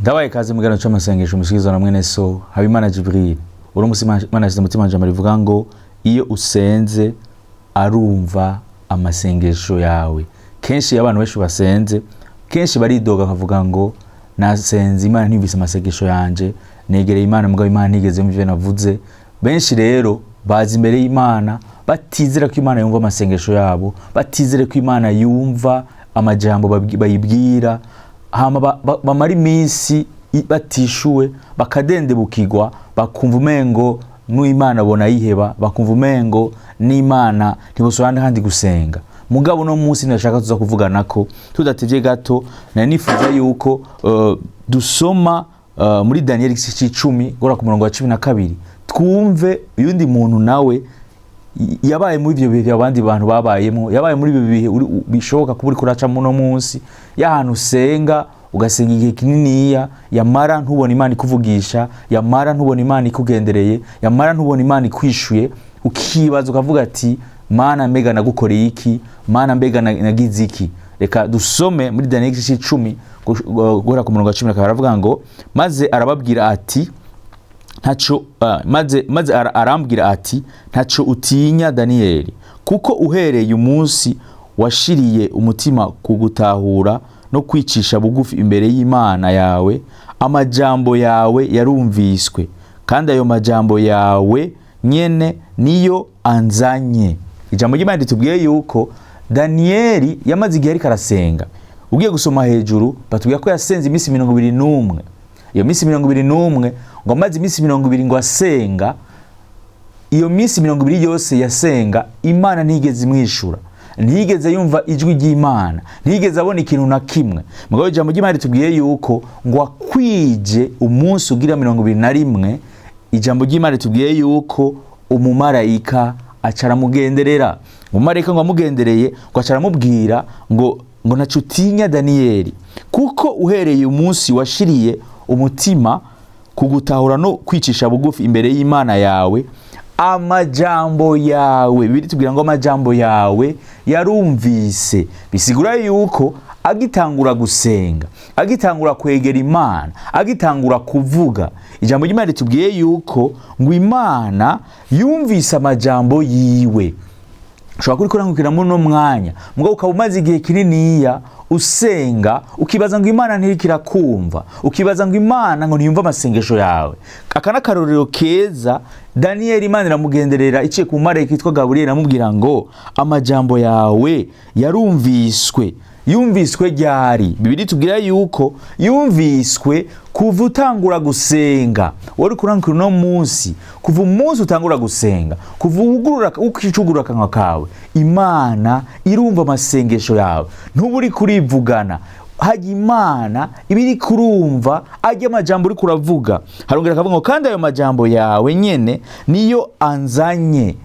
Ndabaye kaze mu gano cy'amasengesho musikizo na mwene so Habimana Jibril. Uri Imana ashyize mutima njama rivuga ngo iyo usenze arumva amasengesho yawe. Kenshi abantu benshi basenze, kenshi baridoga kavuga ngo nasenze Imana ntivise amasengesho yanje, negereye Imana mugabo Imana ntigeze mu byo navuze. Benshi rero bazi imbere y'Imana batizera ko Imana yumva amasengesho yabo, batizere ko Imana yumva amajambo bayibwira, hama bamara iminsi batishuwe, bakadendebukirwa, bakumva umengo n'Imana bona yiheba, bakumva umengo n'Imana ntibosubira handi gusenga. Mugabo no munsi ndashaka tuza kuvugana ko tudatevye gato, na nifuza yuko dusoma muri Daniel 10 gora ku murongo wa 12 twumve uyundi muntu nawe yabaye muri ibyo bihe abandi bantu babayemo, yabaye muri ibyo bihe bishoboka kuburi kuraca muno munsi y'ahantu usenga ugasenga igihe kininiya, yamara ntubona Imana ikuvugisha, yamara ntubona Imana ikugendereye, yamara ntubona Imana ikwishuye, ukibaza ukavuga ati Mana mbega nagukoreye iki, Mana mbega nagize iki. Reka dusome muri Daniel 10 guhera ku murongo wa 10 aravuga ngo maze arababwira ati ntaco maze arambwira ati ntaco utinya Daniel, kuko uhereye umunsi washiriye umutima kugutahura no kwicisha bugufi imbere y'Imana yawe, amajambo yawe yarumviswe, kandi ayo majambo yawe nyene niyo anzanye. Ijambo ry'Imana ritubwiye yuko Daniel yamaze igihe ariko arasenga. Ugiye gusoma hejuru batubwira ko yasenze iminsi 21. Iyo minsi 21 ngo amaze iminsi 20 ngo asenga, iyo minsi 20 yose yasenga Imana ntigeze imwishura, ntigeze yumva ijwi ry'Imana, ntigeze abona ikintu na kimwe. Mugabo ijambo ry'Imana ritubwiye yuko ngo akwije umunsi ugira 21, ijambo ry'Imana ritubwiye yuko umumarayika acaramugenderera. Umumarayika ngo amugendereye ngo acaramubwira ngo ntaco utinya Daniel, kuko uhereye umunsi washiriye umutima kugutahura no kwicisha bugufi imbere y'Imana yawe, amajambo yawe, biri tubwira ngo amajambo yawe yarumvise. Bisigura yuko agitangura gusenga, agitangura kwegera Imana, agitangura kuvuga, ijambo ry'Imana ritubwiye yuko ngo Imana yumvise amajambo yiwe. Ushobora kuri kurangukira muri no mwanya mugabo ukaba umaze igihe kininiya usenga, ukibaza ngo Imana ntirikira kumva, ukibaza ngo Imana ngo ntiyumva amasengesho yawe. Akana karorero keza, Daniel Imana iramugenderera iciye ku marayika yitwa Gabriel, amubwira ngo amajambo yawe yarumviswe. Yumviswe ryari? Bibiri tubwira yuko yumviswe kuva utangura gusenga. Wari kurangukira no munsi, kuva umunsi utangura gusenga, kuva ukicugurura akanwa kawe, Imana irumva amasengesho yawe. Ntuburi kurivugana, haji Imana ibiri kurumva ajya amajambo uri kuravuga. Harongera akavuga ngo kandi ayo majambo yawe nyene niyo anzanye.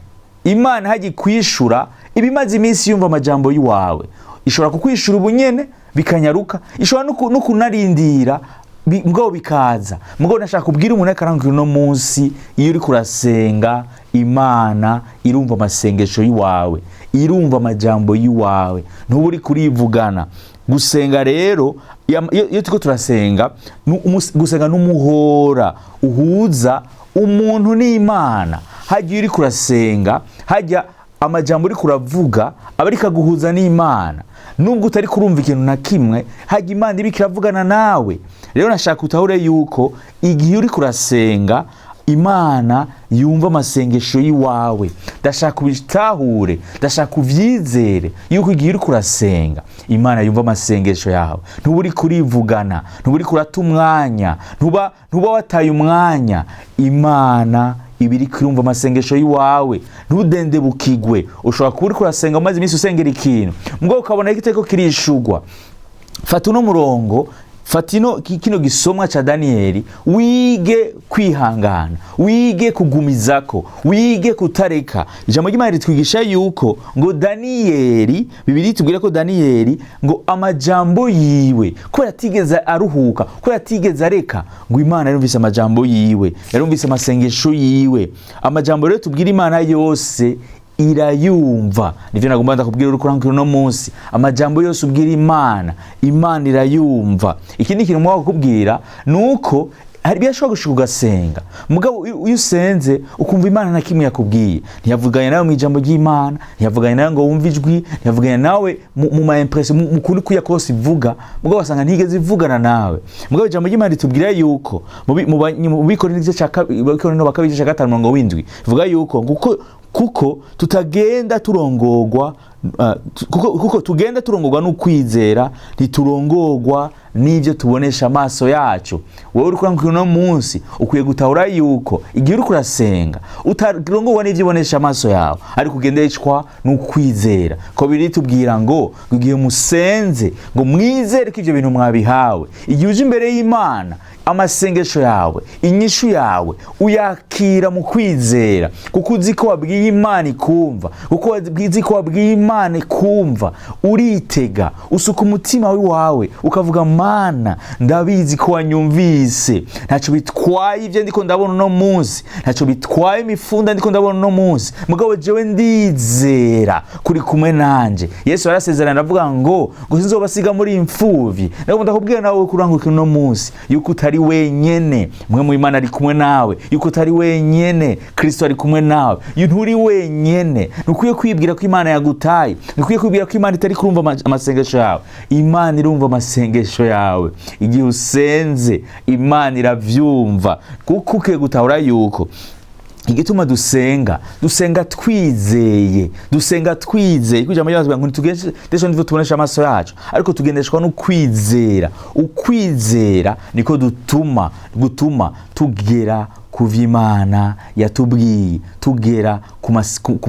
Imana haji kwishura ibimaze iminsi yumva amajambo yiwawe. Ishobora kukwishura ubunyene bikanyaruka, ishobora no kunarindira mugabo bikaza. Mugabo nashaka kubwira umuntu akarangukira no munsi, iyo uri kurasenga Imana irumva amasengesho yiwawe, irumva amajambo yiwawe. Ntuburi kurivugana. Gusenga rero, iyo tuko turasenga, gusenga n'umuhora uhuza umuntu n'Imana. Hagiye uri kurasenga, hajya amajambo uri kuravuga abari kaguhuza n'Imana. Nubwo utari kurumva ikintu na kimwe, hajya Imana ibiki iravugana nawe. Rero nashaka utahure yuko igihe uri kurasenga Imana yumva amasengesho yiwawe. Ndashaka ubitahure, ndashaka uvyizere yuko igihe uri kurasenga Imana yumva amasengesho yawe. Ntuburi kurivugana, ntuburi kurata umwanya, ntuba wataye umwanya. Imana ibiri kurumva amasengesho yiwawe. Ntudendebukigwe. Ushobora kuba uri kurasenga umaze iminsi usengera ikintu mugabo ukabona igiteko kirishugwa. Fata uno murongo, fata kino gisomwa cha Daniel, wige kwihangana, wige kugumizako, wige kutareka. Ijambo ry'Imana ritwigisha yuko ngo Daniel, Bibiri tubwira ko Daniel ngo amajambo yiwe ko yatigeze aruhuka, ko yatigeze areka, ngo Imana yarumvise amajambo yiwe, yarumvise amasengesho yiwe. Amajambo rero tubwira Imana yose irayumva. Nivyo nagomba ndakubwira uri kurangura no munsi, amajambo yose ubwira Imana, Imana irayumva. Ikindi kintu mwa kukubwira nuko hari byashobora gushika ugasenga mugabo iyo usenze ukumva Imana na kimwe yakubwiye, ntiyavuganye nawe mu ijambo ry'Imana, ntiyavuganye nawe ngo wumve ijwi, ntiyavuganye nawe mu ma impression mu kuri kuya kose ivuga, mugabo wasanga ntigeze ivugana nawe. Mugabo ijambo ry'Imana ritubwira yuko mu Bikorino igice cya 5:7 ivuga yuko kuko tutagenda turongorwa kuko tugenda turongorwa n'ukwizera, ntiturongorwa n'ivyo tubonesha amaso yacu. Wowe uri kurangura no munsi ukwiye gutahura yuko igihe uri kurasenga utarongorwa n'ivyo ubonesha amaso yawe, ariko ugendeshwa n'ukwizera. Ko biri tubwira ngo igihe musenze ngo mwizere ko ivyo bintu mwabihawe. Igihe uje imbere y'Imana, amasengesho yawe, inyishu yawe uyakira mu kwizera, kuko uzi ko wabwiye Imana ikumva, kuko uzi ko wabwiye Imana ikumva, uritega usuka umutima wawe ukavuga Mana ndabizi ko wanyumvise, ntaco bitwaye ivyo ndiko ndabona no munsi, ntaco bitwaye imifunda ndiko ndabona no munsi, mugabo jewe ndizera kuri kumwe nanje. Yesu yarasezerana ndavuga ngo sinzobasiga muri imfuvyi. Nako ndakubwira nawe kurangura no munsi yuko utari wenyene, mwe mu Imana ari kumwe nawe, yuko utari wenyene, Kristo ari kumwe nawe, nturi wenyene. Nukwiye kwibwira ko Imana yagutaye, nukwiye kwibwira ko Imana itari kurumva amasengesho yawe. Imana irumva amasengesho yawe. Igihe usenze Imana iravyumva, kuko ukiye gutahura yuko igituma dusenga twizeye, kujya muri bazwa ngo tugendeshwa n'ivyo tubonesha amaso yacu, ariko tugendeshwa no kwizera. Ukwizera niko gutuma tugera kuvy'Imana yatubwiye, tugera ku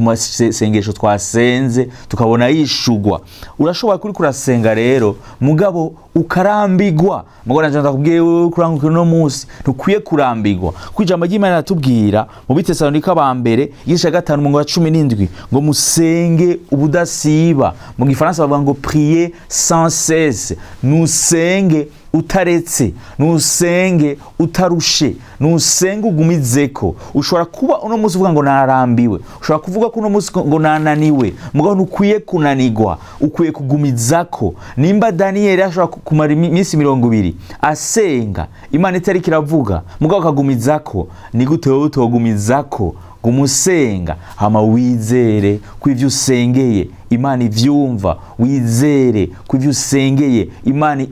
masengesho twasenze tukabona yishugwa. Urashobora kuri kurasenga rero mugabo ukarambigwa. Mugabo nanje ndakubwiye kurangura no munsi ntukwiye kurambigwa. Kwijambo ry'Imana yatubwira mu Bitesalonika ba mbere igice 5:17 ngo musenge ubudasiba. Mu Gifaransa bavuga ngo prier sans cesse. Nusenge utaretse, nusenge utarushe, nusenge ugumizeko. Ushobora kuba uno munsi uvuga ngo narambiwe, ushobora kuvuga ko uno munsi ngo nananiwe, mugabo ntukwiye kunanigwa, ukwiye kugumizako. Nimba Daniel ashobora kumara iminsi 20 asenga Imana itari kiravuga, mugabo akagumizako, ni gute wowe utogumizako? Gumusenga hama wizere ko ivyo usengeye Imana ivyumva, wizere ko ivyo usengeye Imana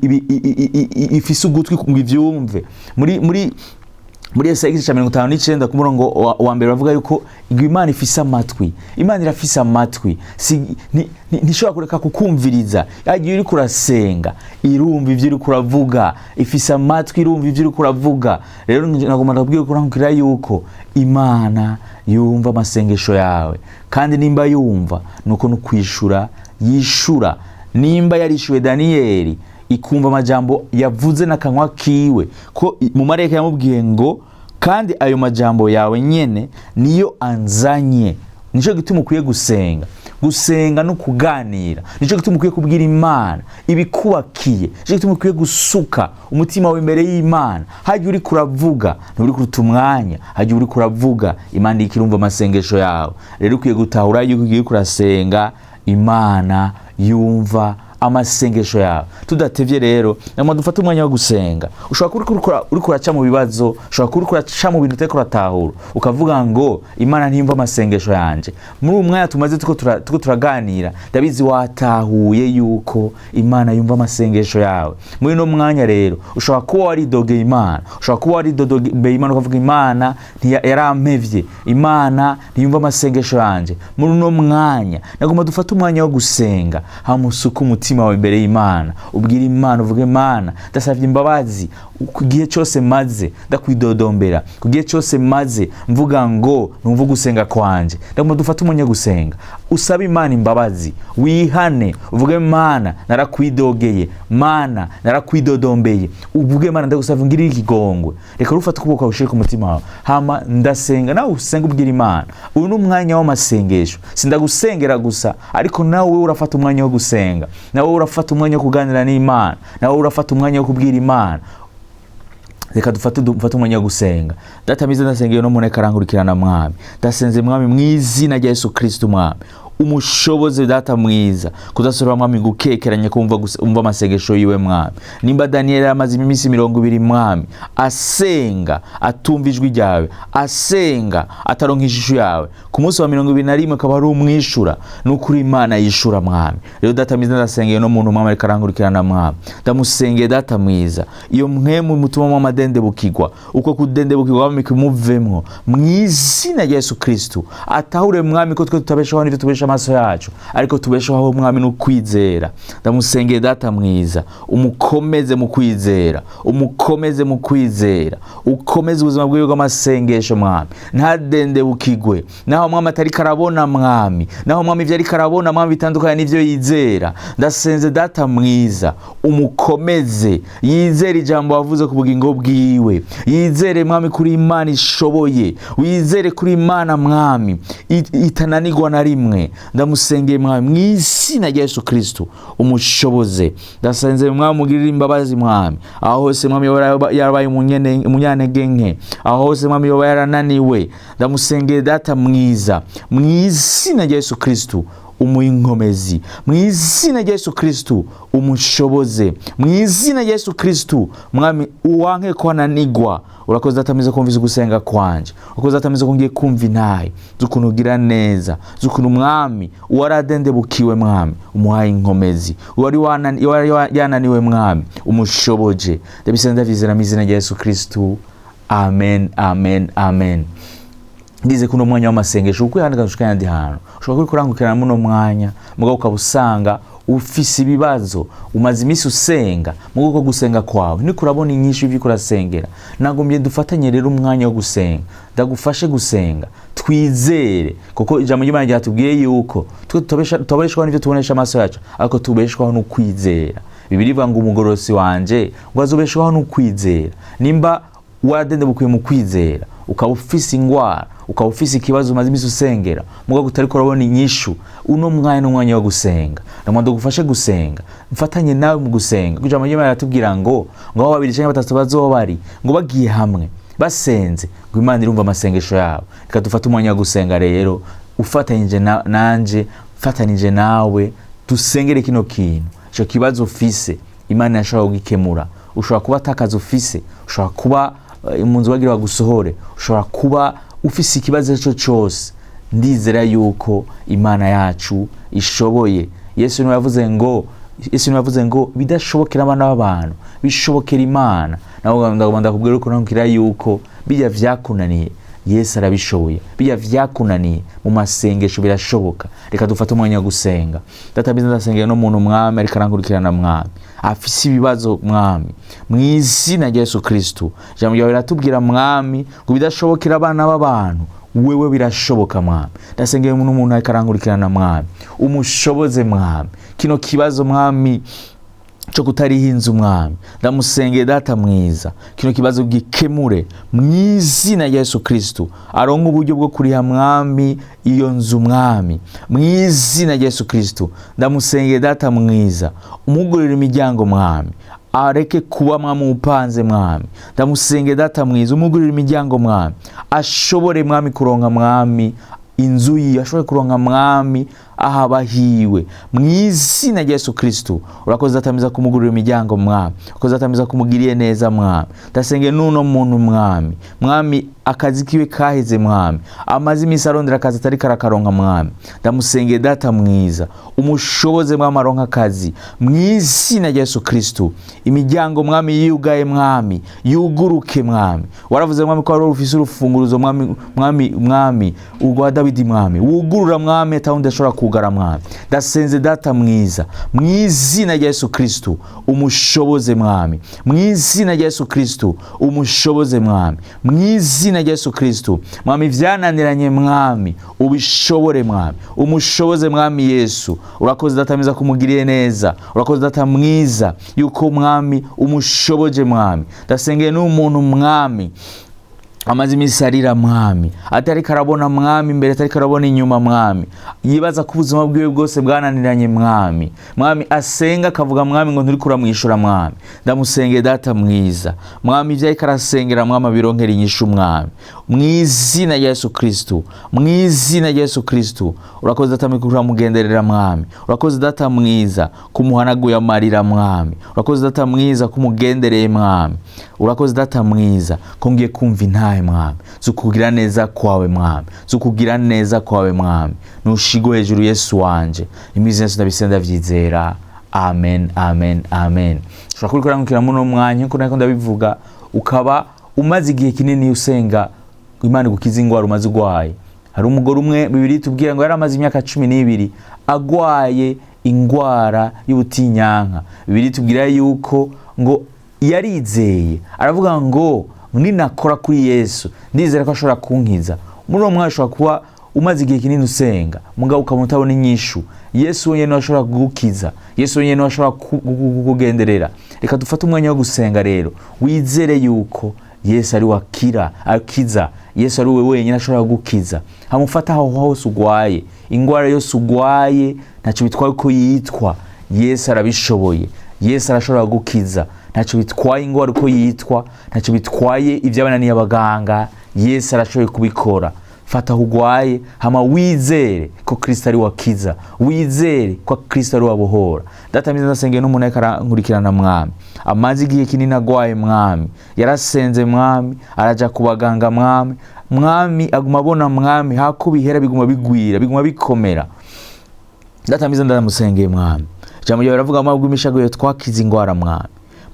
ifise ugutwi ngo ivyumve. Muri Yesaya 59 ku murongo wa mbere bavuga yuko Imana ifise amatwi. Imana irafise amatwi, ntishobora kureka kukumviriza. Yagiye uri kurasenga irumva ivyo uri kuravuga, ifise amatwi irumva ivyo uri kuravuga. Rero nagomba ndabwira kurangura yuko Imana yumva amasengesho yawe, kandi nimba yumva nuko nukwishura yishura. Nimba yarishuwe Danieli ikumva amajambo yavuze n'akanwa kiwe, ko mu mareka yamubwiye ngo kandi ayo majambo yawe nyene niyo anzanye. Nico gituma ukwiye gusenga no kuganira. Nico gituma ukwiye kubwira Imana ibikubakiye. Nico gituma ukwiye gusuka umutima wawe imbere y'Imana. Haje uri kuravuga, nturi kuruta umwanya, haje uri kuravuga, Imana ikirumva amasengesho yawe. Rero ukwiye gutahura yuko ugiye kurasenga Imana yumva amasengesho yawe. Tudatevye rero namwe dufata umwanya wo gusenga. Ushobora kuri uri kuraca mu bibazo, ushobora kuri kuraca mu bintu uteko ratahura, ukavuga ngo Imana ntiyumva amasengesho yanje. Muri umwanya tumaze tuko turaganira, ndabizi watahuye yuko Imana yumva amasengesho yawe. Muri no mwanya rero ushobora kuba wari doge Imana, ushobora kuba wari doge Imana ukavuga Imana yarampevye, Imana ntiyumva amasengesho yanje. Muri no mwanya nagomba dufata umwanya wo gusenga, hamusuka umutima wawe imbere y'Imana. Ubwira Imana, uvuge Imana ndasavye imbabazi ku gihe cyose maze ndakwidodombera, ku gihe cyose maze mvuga ngo numva gusenga kwanje. Ndagomba dufata umwanya gusenga, usaba Imana imbabazi, wihane, uvuge Imana narakwidogeye, Mana narakwidodombeye. Uvuge Imana ndagusavye ngirira ikigongwe, reka rufata ukuboko ushire ku mutima wawe, hama ndasenga. Nawe usenga ubwira Imana. Uyu ni umwanya w'amasengesho, sindagusengera gusa, ariko nawe urafata umwanya wo gusenga, nawe urafata umwanya wo kuganira n'Imana, nawe urafata umwanya wo kubwira Imana. reka dufate umwanya wo gusenga. Data mwiza, ndasengeye no muneka arankurikirana mwami, ndasenze mwami mu izina rya Yesu Kristo mwami, umushoboze data mwiza kudasubira mwami gukekeranya kumva amasengesho yiwe mwami. Nimba Daniel amaze iminsi 20 mwami asenga atumva ijwi ryawe, asenga ataronka ijisho yawe, ku munsi wa 21 akaba ari umwishura, n'ukuri Imana yishura mwami. Rero data mwiza, ndasengeye no muntu mwami ariko arankurikirana mwami, ndamusengeye data mwiza, iyo mwemu mutuma mu amadende bukigwa, uko kudende bukigwa mwami kumuvemwo mu izina rya Yesu Kristo. Atahure mwami ko twe tutabeshaho n'ivyo tubesha amaso yacu, ariko tubeshaho mwami no kwizera. Ndamusengeye data mwiza, umukomeze mu kwizera, umukomeze mu kwizera, ukomeze ubuzima bwiwe bw'amasengesho mwami, ntadende bukigwe naho mwami atari karabona mwami, naho mwami ivyo ari karabona mwami bitandukanye n'ivyo yizera. Ndasenze data mwiza, umukomeze yizere ijambo wavuze ku bugingo bwiwe, yizere mwami kuri Imana ishoboye, wizere kuri Imana mwami itananirwa na rimwe. Ndamusengeye mwami mu izina rya Yesu Kristo, umushoboze. Ndasenze mwami mugirire imbabazi mwami, aho hose mwami yarabaye umunyantege nke, aho hose mwami yoba yarananiwe. Ndamusengeye data mwiza mu izina rya Yesu Kristo, umuinkomezi mu izina rya Yesu Kristo, umushoboze mu izina rya Yesu Kristo mwami, uwanke kwananirwa. Urakoze data mwiza kumvise gusenga kwanje, urakoze data mwiza kongiye kumva intaye zukuntu ugira neza, zukuntu mwami waradende bukiwe mwami umuhaye inkomezi, wari yananiwe mwami umushoboje. Ndabisenda ndavizera mu izina rya Yesu Kristo, amen, amen, amen. Ndize kuno mwanya w'amasengesho uko yandika gushikanya ndi hano, ushobora kurangukirana muno mwanya mugabo ukabusanga ufise ibibazo, umaze imisi usenga, mugo ko gusenga kwawe ni kurabona inyishu y'ivyo kurasengera. Nagombye dufatanye rero umwanya wo gusenga, ndagufashe gusenga, twizere, kuko ijambo ry'Imana ryatubwiye yuko tubeshwaho n'ivyo tubonesha amaso yacu, ariko tubeshwaho no kwizera. Bibiri ivuga ngo umugorosi wanje ngo azobeshwaho no kwizera. Nimba wadende bukwiye mu kwizera, ukaba ufise ingwara, ukaba ufise ikibazo umaze imisi usengera, mugo gutariko urabona inyishu, uno mwanya n'umwanya wo gusenga. Ndamwanda gufashe gusenga, mfatanye nawe mu gusenga. Kujambo y'Imana yatubwira ngo aho 2 canke 3 bazobari, ngo bagiye hamwe basenze, ngo Imana irumva amasengesho yabo. Reka dufate umwanya wo gusenga rero, ufatanyije nanje, fatanije nawe, dusengere kino kintu. Ico kibazo ufise Imana yashobora kugikemura. Ushobora kuba atakaza ufise, ushobora kuba imunzu wagira bagusohore, ushobora kuba ufise ikibazo cyo cyose. Ndizera yuko Imana yacu ishoboye. Yesu niwe yavuze ngo bidashobokera abana b'abantu bishobokera Imana. Naho ndagomba kubwira uko nankira yuko bijya vyakunaniye Yesu arabishoboye, bijya vyakunaniye mu masengesho birashoboka. Reka dufate umwanya wo gusenga. Data mwiza, ndasengeye no muntu mwami ariko arankurikirana mwami afise ibibazo mwami, mu izina rya Yesu Kristo. Jambo ryawe riratubwira mwami ngo bidashobokera abana b'abantu wewe birashoboka mwami. Ndasengeye umuntu ariko arankurikirana mwami, umushoboze mwami kino kibazo mwami cyo kutariho inzu mwami. Ndamusengeye data mwiza, kino kibazo gikemure mu izina rya Yesu Kristo. Aronka uburyo bwo kuriha mwami iyo nzu mwami, mu izina rya Yesu Kristo. Ndamusengeye data mwiza, umugurira imiryango mwami, areke kuba mwami upanze mwami. Ndamusengeye data mwiza, umugurira imiryango mwami, ashobore mwami kuronka mwami inzu yi, ashobore kuronka mwami ahabahiwe mu izina rya Yesu Kristo. Urakoze data mwiza kumugurira imiryango mwami, urakoze data mwiza kumugiriye neza mwami. Ndasengeye nuno muntu mwami akazi kiwe kaheze mwami, amaze imisi arondera akazi atari karakaronka mwami. Ndamusengeye data mwiza, umushoboze mwami aronka akazi mu izina rya Yesu Kristo. Imiryango mwami yiyugaye mwami yuguruke mwami. Waravuze mwami ko ari ufise urufunguruzo mwami urwa Dawidi mwami, wugurura mwami atawundi ashobora kugara mwami. Ndasenze data mwiza mu izina rya Yesu Kristo, umushoboze mwami, mu izina rya Yesu Kristo, umushoboze mwami, mu izina rya Yesu Kristo. Mwami vyananiranye mwami ubishobore mwami, umushoboze mwami Yesu. Urakoze data mwiza kumugiriye neza, urakoze data mwiza yuko mwami umushoboje mwami. Ndasengeye n'umuntu mwami amaze iminsi arira mwami, atari karabona mwami imbere, atari karabona inyuma mwami, yibaza ko ubuzima bwiwe bwose bwananiranye mwami, asenga akavuga mwami ngo nturi kuramwishura mwami, ndamusengeye data mwiza mwami, ibyo ariko arasengera mwami abironkera inyishu mwami, mu izina rya Yesu Kristo, mu izina rya Yesu Kristo. Urakoze data mwiza kuramugenderera mwami, urakoze data mwiza kumuhanaguye amarira mwami, urakoze data mwiza kumugendereye mwami, urakoze data mwiza kongiye kumva intahe mwami zukugira neza kwawe mwami, zukugira neza kwawe mwami, nushigo hejuru Yesu wanje, imizi Yesu ndabisenda vyizera. Amen, amen, amen. Ushobora kurikira muno mwanya nko nako ndabivuga, ukaba umaze igihe kinini usenga Imana gukiza ingwara umaze gwaye. Hari umugore umwe bibiri tubwira ngo yari amaze imyaka 12 agwaye ingwara y'ubutinyanka. Bibiri tubwira yuko ngo yarizeye, aravuga ngo ninakora kuri Yesu ndizera ko ashobora kunkiza. Muri uwo mwanya ushobora kuba umaze igihe kinini usenga mugabo ukamutabona inyishu. Yesu wenyine ashobora kugukiza, Yesu wenyine ashobora kukugenderera. Reka dufate umwanya wo gusenga rero, wizere yuko Yesu ari wakira akiza, Yesu ari we wenyine ashobora gukiza. Hamufata aho hose ugwaye, ingwara yose ugwaye ntacyo bitwaye ko yitwa, Yesu arabishoboye, Yesu arashobora gukiza. Ntacyo bitwaye ingwara uko yitwa, ntacyo bitwaye ibyabananiye abaganga, Yesu arashoboye kubikora. Fata hugwaye hama wizere ko Kristo ari wakiza, wizere ko Kristo ari wabohora. Data mwiza ndasengeye n'umuntu akarankurikirana mwami, amazi igihe kinini agwaye mwami, yarasenze mwami, araja kubaganga mwami, aguma abona mwami hako bihera biguma bigwira, biguma bikomera. Data mwiza ndamusengeye mwami, jambo ryawe ravuga mwami bw'imishago twakiza ingwara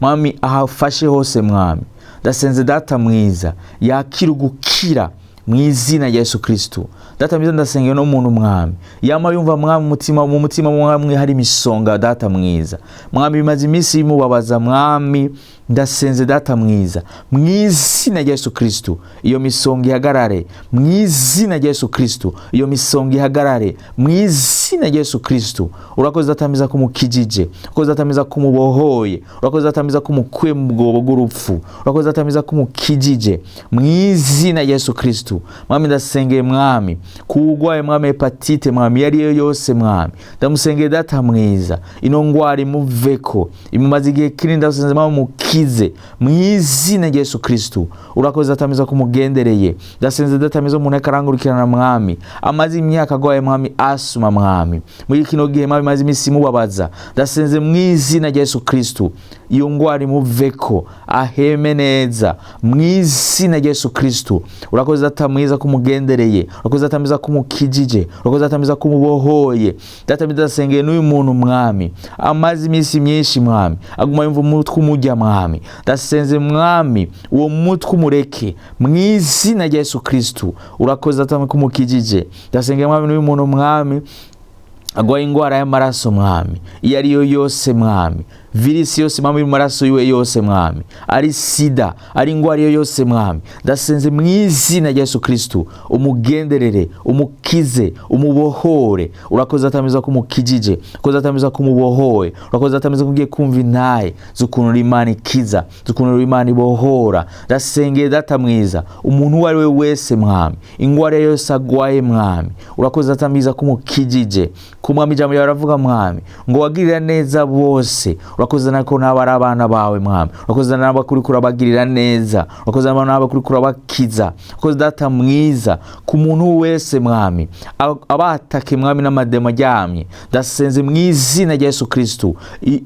mwami ahafashe hose mwami, ndasenze data mwiza yakira gukira mu izina rya Yesu Kristo. Data mwiza ndasengeye no muntu mwami yama yumva mwami mu mutima mwami hari misonga data mwiza mwami, bimaze iminsi bimubabaza mwami, ndasenze data mwiza mu izina rya Yesu Kristo, iyo misonga ihagarare mu izina rya Yesu Kristo, iyo misonga ihagarare mu izina rya Yesu Kristo. Urakoze data mwiza kumukijije, urakoze data mwiza kumubohoye, urakoze data mwiza kumukuye mu bwobo bw'urupfu, urakoze data mwiza kumukijije mu izina rya Yesu Kristo. Mwami ndasengeye mwami kugwaye mwami hepatite mwami yariyo yose mwami, ndamusengeye data mwiza ino ngwara imuveko, imumaze igihe kinini, ndasenze mwami mukize mu izina rya Yesu Kristo. Urakoze data mwiza kumugendereye, ndasenze data mwiza umuntu akarangurikirana mwami, amaze imyaka agwaye mwami asuma mwami, muri kino gihe mwami maze imisi mubabaza, ndasenze mu izina rya Yesu Kristo iyo ngwara imuveko aheme neza mu izina rya Yesu Kristo. Urakoze data mwiza kumugendereye, urakoze data mwiza kumukijije, urakoze data mwiza kumubohoye. Data mwiza ndasengeye n'uyu muntu mwami amaze imisi myinshi mwami aguma yumva umutwe umujya mwami, ndasenze mwami uwo mutwe umureke mu izina rya Yesu Kristo. Urakoze data mwiza kumukijije, ndasengeye mwami n'uyu muntu mwami agwaye ingwara y'amaraso mwami, iyo ariyo yose mwami, virisi yose mwami mu maraso yiwe yose mwami, ari sida, ari ingwara yose mwami, ndasenze mu izina rya Yesu Kristo umugenderere, umukize, umubohore. Urakoze data mwiza kumukijije, urakoze data mwiza kumubohoye, urakoze data mwiza kugiye kumva intahe zukunura Imana ikiza, zukunura Imana ibohora. Ndasengeye data mwiza umuntu uwo ari we wese mwami, ingwara yose agwaye mwami, urakoze data mwiza kumukijije. Kumwami ijambo yawe ravuga mwami ngo wagirira neza bose, urakoze nako n'abari abana bawe mwami, urakoze n'abakuri kurabagirira neza, urakoze n'abakuri kurabakiza. Urakoze data mwiza ku muntu wese mwami abatake mwami n'amademo aryamye, ndasenze mu izina rya Yesu Kristo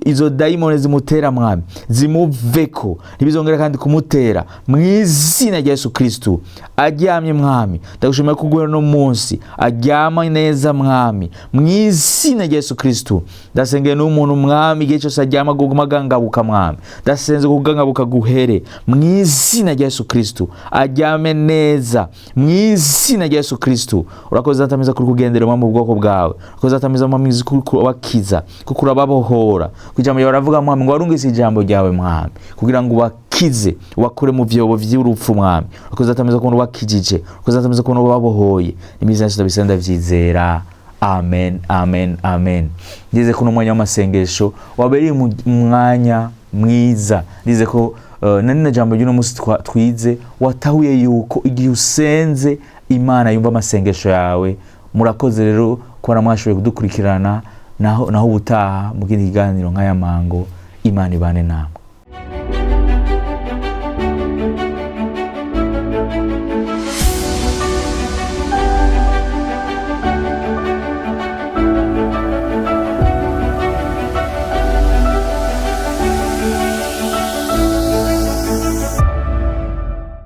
izo daimoni zimutera mwami zimuveko, ntibizongera kandi kumutera mu izina rya Yesu Kristo. Aryamye mwami ndagushimira kugura no munsi aryama neza mwami mu izina rya Yesu Kristo. Ndasengeye n'umuntu mwami igihe cyose aryama guguma gangabuka mwami, ndasenze kugangabuka guhere mu izina rya Yesu Kristo, aryame neza mu izina rya Yesu Kristo. Urakoze data mwiza kuri kugendera mu bwoko bwawe, urakoze data mwiza mwami kuri kubakiza, kuri babohora. Kujambo yawe ravuga mwami ngo warungise ijambo ryawe mwami kugira ngo ubakize, ubakure mu vyobo vy'urupfu mwami. Urakoze data mwiza kubona ubakijije, urakoze data mwiza kubona ubabohoye. Imizi yacu ndabisenda vyizera. Amen, amen, amen. Ngeze kuno mwanya w'amasengesho wabereye umwanya mwiza. Nize ko nani jambo y'uno munsi twize watahuye yuko igihe usenze Imana yumva amasengesho yawe. Murakoze rero ko mwashoboye kudukurikirana, naho ubutaha mu kindi kiganiro nk'aya mango. Imana ibane namwe.